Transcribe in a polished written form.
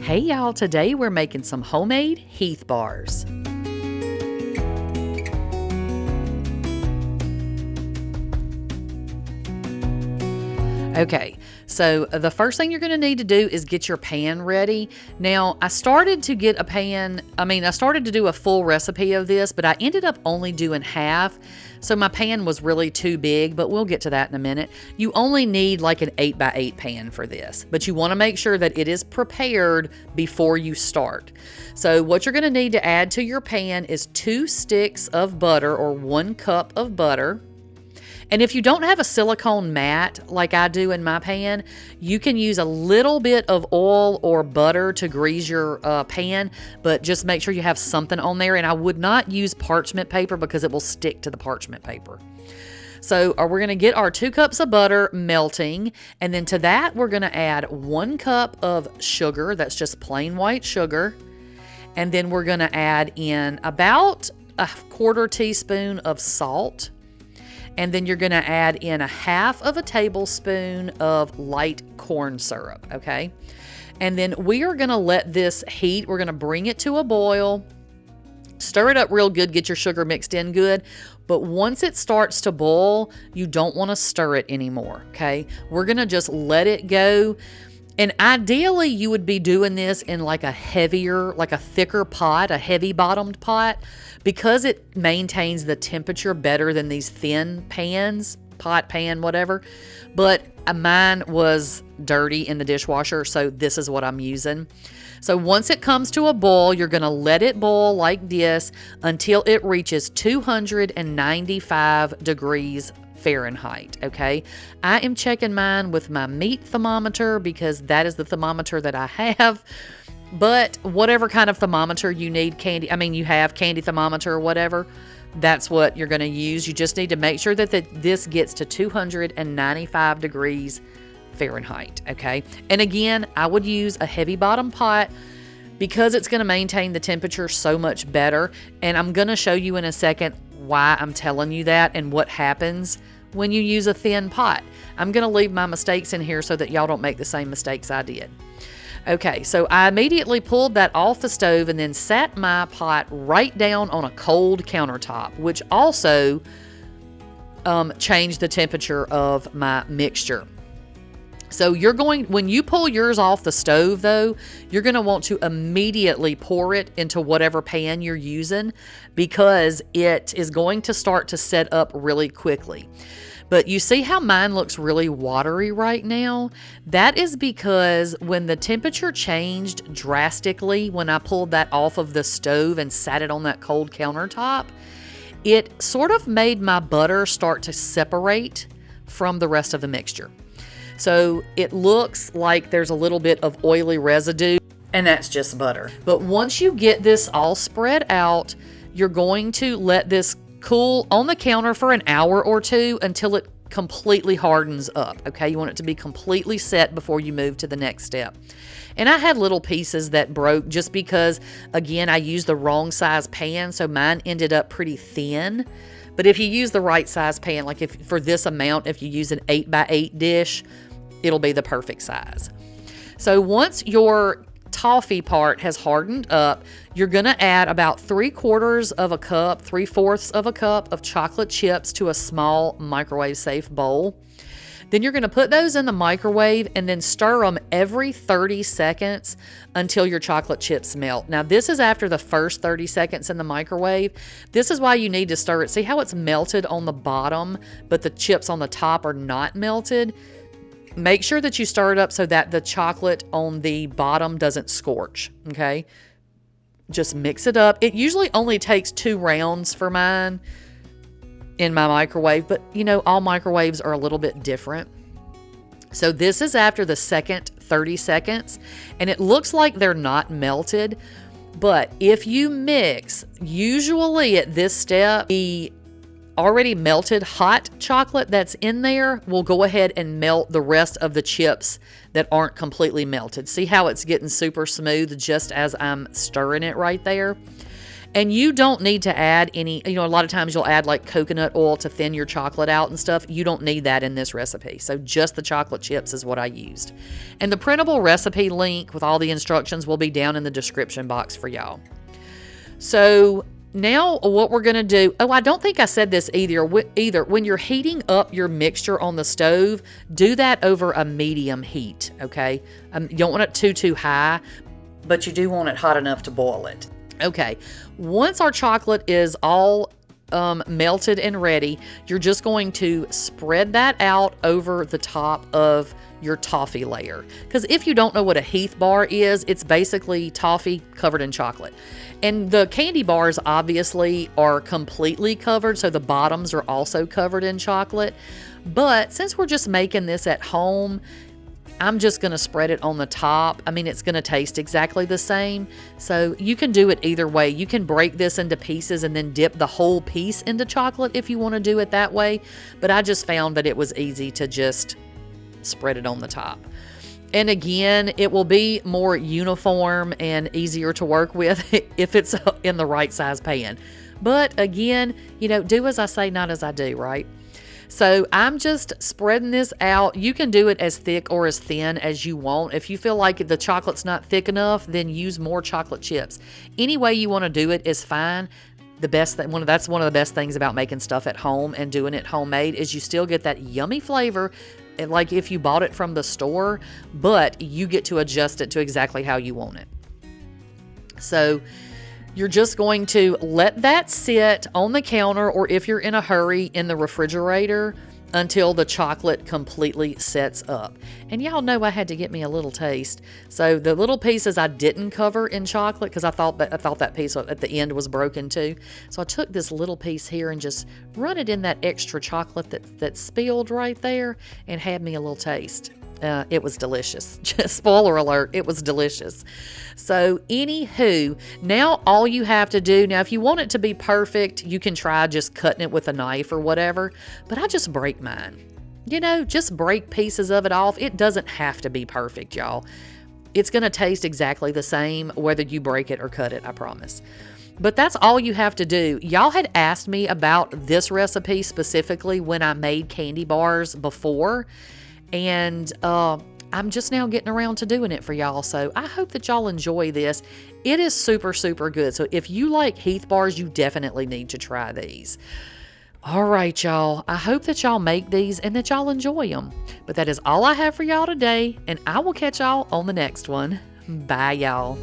Hey y'all, today we're making some homemade Heath bars. Okay, so the first thing you're going to need to do is get your pan ready. Now, I started to do a full recipe of this, but I ended up only doing half. So my pan was really too big, but we'll get to that in a minute. You only need like an 8x8 pan for this, but you want to make sure that it is prepared before you start. So what you're going to need to add to your pan is 2 sticks of butter or 1 cup of butter. And if you don't have a silicone mat like I do in my pan, you can use a little bit of oil or butter to grease your pan, but just make sure you have something on there. And I would not use parchment paper because it will stick to the parchment paper. So we're going to get our 2 cups of butter melting, and then to that we're going to add 1 cup of sugar. That's just plain white sugar. And then we're going to add in about a 1/4 teaspoon of salt. And then you're going to add in a 1/2 tablespoon of light corn syrup, okay? And then we are going to let this heat. We're going to bring it to a boil. Stir it up real good, get your sugar mixed in good. But once it starts to boil, you don't want to stir it anymore, okay? We're going to just let it go. And ideally, you would be doing this in like a thicker pot, a heavy bottomed pot, because it maintains the temperature better than these thin pans, pot pan, whatever. But mine was dirty in the dishwasher, so this is what I'm using. So once it comes to a boil, you're going to let it boil like this until it reaches 295 degrees Fahrenheit, okay? I am checking mine with my meat thermometer because that is the thermometer that I have. But whatever kind of thermometer you need, you have candy thermometer or whatever, that's what you're going to use. You just need to make sure that this gets to 295 degrees Fahrenheit, okay? And again, I would use a heavy bottom pot because it's going to maintain the temperature so much better. And I'm going to show you in a second why I'm telling you that and what happens when you use a thin pot. I'm going to leave my mistakes in here so that y'all don't make the same mistakes I did. Okay, so I immediately pulled that off the stove and then sat my pot right down on a cold countertop, which also changed the temperature of my mixture. So when you pull yours off the stove though, you're going to want to immediately pour it into whatever pan you're using because it is going to start to set up really quickly. But you see how mine looks really watery right now? That is because when the temperature changed drastically, when I pulled that off of the stove and sat it on that cold countertop, it sort of made my butter start to separate from the rest of the mixture. So it looks like there's a little bit of oily residue, and that's just butter. But once you get this all spread out, you're going to let this cool on the counter for an hour or two until it completely hardens up, okay? You want it to be completely set before you move to the next step. And I had little pieces that broke just because, again, I used the wrong size pan, so mine ended up pretty thin. But if you use the right size pan, like for this amount, if you use an 8x8 dish, it'll be the perfect size. So once your toffee part has hardened up, you're going to add about 3/4 of a cup of chocolate chips to a small microwave safe bowl. Then you're going to put those in the microwave and then stir them every 30 seconds until your chocolate chips melt. Now this is after the first 30 seconds in the microwave. This is why you need to stir it. See how it's melted on the bottom, but the chips on the top are not melted? Make sure that you stir it up so that the chocolate on the bottom doesn't scorch, okay? Just mix it up. It usually only takes 2 rounds for mine in my microwave, but all microwaves are a little bit different. So this is after the second 30 seconds, and it looks like they're not melted, but if you mix, usually at this step, the already melted hot chocolate that's in there will go ahead and melt the rest of the chips that aren't completely melted. See how it's getting super smooth just as I'm stirring it right there? And you don't need to add any, a lot of times you'll add like coconut oil to thin your chocolate out and stuff. You don't need that in this recipe. So just the chocolate chips is what I used. And the printable recipe link with all the instructions will be down in the description box for y'all. So now what we're going to do, I don't think I said this either. When you're heating up your mixture on the stove, do that over a medium heat, okay? You don't want it too high, but you do want it hot enough to boil it. Okay, once our chocolate is all melted and ready, you're just going to spread that out over the top of your toffee layer. Because if you don't know what a Heath bar is, it's basically toffee covered in chocolate. And the candy bars obviously are completely covered, so the bottoms are also covered in chocolate. But since we're just making this at home, I'm just going to spread it on the top. I mean, it's going to taste exactly the same. So you can do it either way. You can break this into pieces and then dip the whole piece into chocolate if you want to do it that way. But I just found that it was easy to just spread it on the top. And again, it will be more uniform and easier to work with if it's in the right size pan. But again, do as I say, not as I do, right? So I'm just spreading this out. You can do it as thick or as thin as you want. If you feel like the chocolate's not thick enough, then use more chocolate chips. Any way you want to do it is fine. That's one of the best things about making stuff at home and doing it homemade is you still get that yummy flavor like if you bought it from the store, but you get to adjust it to exactly how you want it. So you're just going to let that sit on the counter, or if you're in a hurry, in the refrigerator until the chocolate completely sets up. And y'all know I had to get me a little taste. So the little pieces I didn't cover in chocolate because I thought that piece at the end was broken too. So I took this little piece here and just run it in that extra chocolate that spilled right there and had me a little taste. It was delicious. Just spoiler alert, it was delicious. So anywho, now all you have to do, now if you want it to be perfect, you can try just cutting it with a knife or whatever, but I just break mine. Just break pieces of it off. It doesn't have to be perfect, y'all. It's going to taste exactly the same whether you break it or cut it, I promise. But that's all you have to do. Y'all had asked me about this recipe specifically when I made candy bars before, and I'm just now getting around to doing it for y'all. So I hope that y'all enjoy this. It is super, super good. So if you like Heath bars, you definitely need to try these. All right, y'all. I hope that y'all make these and that y'all enjoy them. But that is all I have for y'all today, and I will catch y'all on the next one. Bye, y'all.